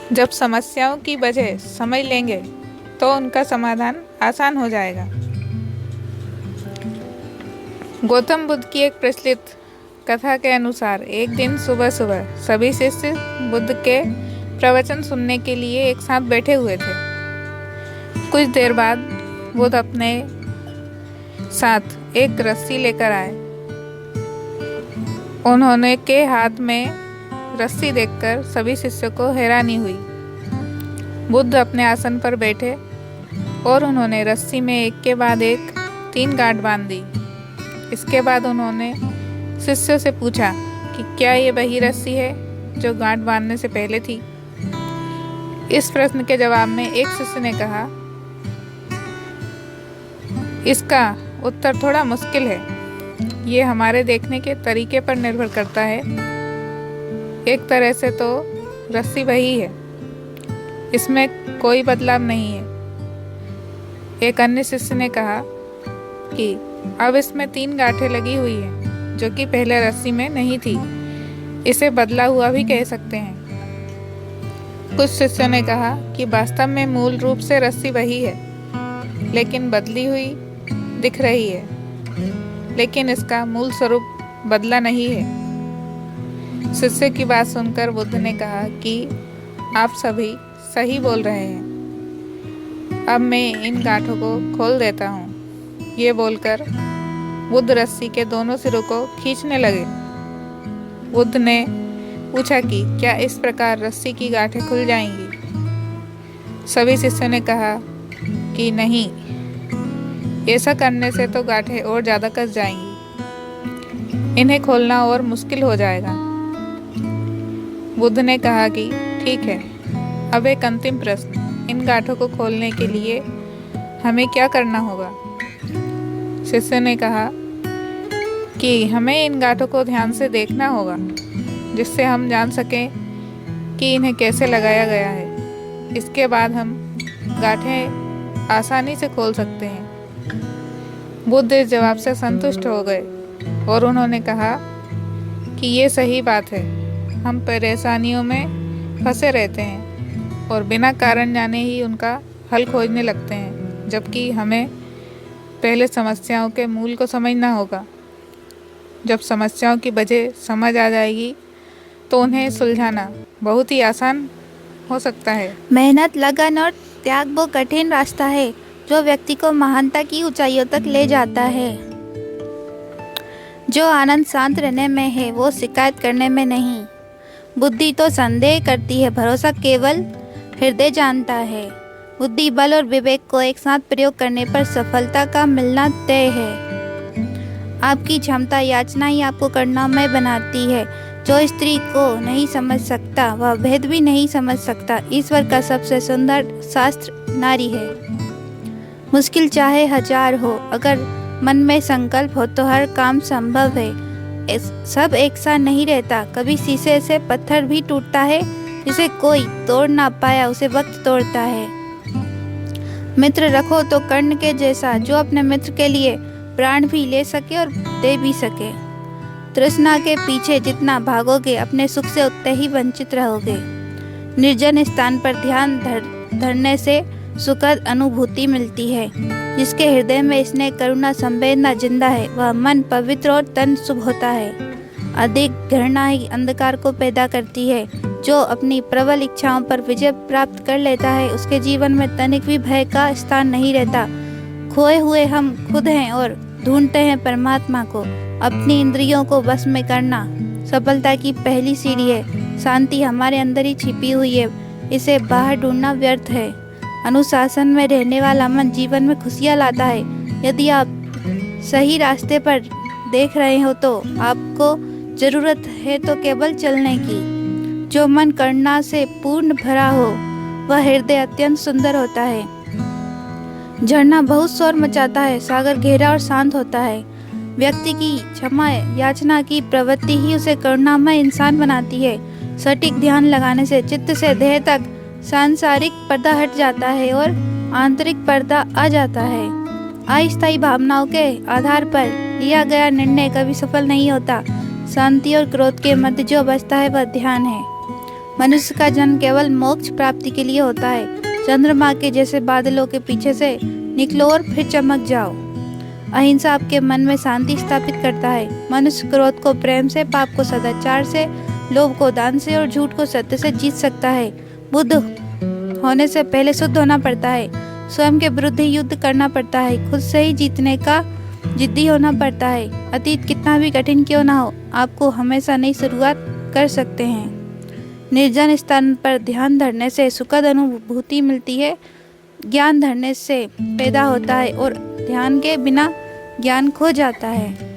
जब समस्याओं की वजह समझ लेंगे तो उनका समाधान आसान हो जाएगा। गौतम बुद्ध की एक प्रचलित कथा के अनुसार एक दिन सुबह सुबह सभी शिष्य बुद्ध के प्रवचन सुनने के लिए एक साथ बैठे हुए थे। कुछ देर बाद बुद्ध अपने साथ एक रस्सी लेकर आए। उन्होंने के हाथ में रस्सी देखकर सभी शिष्यों को हैरानी हुई। बुद्ध अपने आसन पर बैठे और उन्होंने रस्सी में एक के बाद एक 3 गांठ बांध दी। इसके बाद उन्होंने शिष्यों से पूछा कि क्या ये वही रस्सी है जो गांठ बांधने से पहले थी। इस प्रश्न के जवाब में एक शिष्य ने कहा, इसका उत्तर थोड़ा मुश्किल है। ये हमारे देखने के तरीके पर निर्भर करता है। एक तरह से तो रस्सी वही है, इसमें कोई बदलाव नहीं है। एक अन्य शिष्य ने कहा कि अब इसमें 3 गांठें लगी हुई हैं, जो कि पहले रस्सी में नहीं थी। इसे बदला हुआ भी कह सकते हैं। कुछ शिष्यों ने कहा कि वास्तव में मूल रूप से रस्सी वही है, लेकिन बदली हुई दिख रही है, लेकिन इसका मूल स्वरूप बदला नहीं है। शिष्य की बात सुनकर बुद्ध ने कहा कि आप सभी सही बोल रहे हैं। अब मैं इन गांठों को खोल देता हूँ। ये बोलकर बुद्ध रस्सी के दोनों सिरों को खींचने लगे। बुद्ध ने पूछा कि क्या इस प्रकार रस्सी की गांठें खुल जाएंगी। सभी शिष्यों ने कहा कि नहीं, ऐसा करने से तो गांठें और ज़्यादा कस जाएंगी। इन्हें खोलना और मुश्किल हो जाएगा। बुद्ध ने कहा कि ठीक है, अब एक अंतिम प्रश्न, इन गांठों को खोलने के लिए हमें क्या करना होगा। शिष्य ने कहा कि हमें इन गांठों को ध्यान से देखना होगा, जिससे हम जान सकें कि इन्हें कैसे लगाया गया है। इसके बाद हम गांठें आसानी से खोल सकते हैं। बुद्ध इस जवाब से संतुष्ट हो गए और उन्होंने कहा कि ये सही बात है। हम परेशानियों में फंसे रहते हैं और बिना कारण जाने ही उनका हल खोजने लगते हैं, जबकि हमें पहले समस्याओं के मूल को समझना होगा। जब समस्याओं की वजह समझ आ जाएगी तो उन्हें सुलझाना बहुत ही आसान हो सकता है। मेहनत, लगन और त्याग वो कठिन रास्ता है जो व्यक्ति को महानता की ऊंचाइयों तक ले जाता है। जो आनंद शांत रहने में है, वो शिकायत करने में नहीं। बुद्धि तो संदेह करती है, भरोसा केवल हृदय जानता है। बुद्धि, बल और विवेक को एक साथ प्रयोग करने पर सफलता का मिलना तय है। आपकी क्षमता याचना ही आपको करुणामय बनाती है। जो स्त्री को नहीं समझ सकता, वह भेद भी नहीं समझ सकता। ईश्वर का सबसे सुंदर शास्त्र नारी है। मुश्किल चाहे 1000 हो, अगर मन में संकल्प हो तो हर काम संभव है। सब एक साथ नहीं रहता। कभी शीशे से पत्थर भी टूटता है, जिसे कोई तोड़ ना पाया उसे वक्त तोड़ता है। मित्र रखो तो कर्ण के जैसा, जो अपने मित्र के लिए प्राण भी ले सके और दे भी सके। तृष्णा के पीछे जितना भागोगे, अपने सुख से उतने ही वंचित रहोगे। निर्जन स्थान पर ध्यान धरने से सुखद अनुभूति मिलती है। जिसके हृदय में स्नेह, करुणा, संवेदना जिंदा है, वह मन पवित्र और तन शुभ होता है। अधिक घृणा ही अंधकार को पैदा करती है। जो अपनी प्रबल इच्छाओं पर विजय प्राप्त कर लेता है, उसके जीवन में तनिक भी भय का स्थान नहीं रहता। खोए हुए हम खुद हैं और ढूंढते हैं परमात्मा को। अपनी इंद्रियों को वश में करना सफलता की पहली सीढ़ी है। शांति हमारे अंदर ही छिपी हुई है, इसे बाहर ढूंढना व्यर्थ है। अनुशासन में रहने वाला मन जीवन में खुशियाँ लाता है। यदि आप सही रास्ते पर देख रहे हो तो आपको जरूरत है तो केवल चलने की। जो मन करुणा से पूर्ण भरा हो, वह हृदय अत्यंत सुंदर होता है। झरना बहुत शोर मचाता है, सागर गहरा और शांत होता है। व्यक्ति की क्षमा याचना की प्रवृत्ति ही उसे करुणामय इंसान बनाती है। सटीक ध्यान लगाने से चित्त से देह तक सांसारिक पर्दा हट जाता है और आंतरिक पर्दा आ जाता है। अस्थायी भावनाओं के आधार पर लिया गया निर्णय कभी सफल नहीं होता। शांति और क्रोध के मध्य जो बचता है वह ध्यान है। मनुष्य का जन्म केवल मोक्ष प्राप्ति के लिए होता है। चंद्रमा के जैसे बादलों के पीछे से निकलो और फिर चमक जाओ। अहिंसा आपके मन में शांति स्थापित करता है। मनुष्य क्रोध को प्रेम से, पाप को सदाचार से, लोभ को दान से और झूठ को सत्य से जीत सकता है। बुद्ध होने से पहले शुद्ध होना पड़ता है। स्वयं के विरुद्ध ही युद्ध करना पड़ता है। खुद से ही जीतने का जिद्दी होना पड़ता है। अतीत कितना भी कठिन क्यों ना हो, आपको हमेशा नई शुरुआत कर सकते हैं। निर्जन स्थान पर ध्यान धरने से सुखद अनुभूति मिलती है। ज्ञान धरने से पैदा होता है और ध्यान के बिना ज्ञान खो जाता है।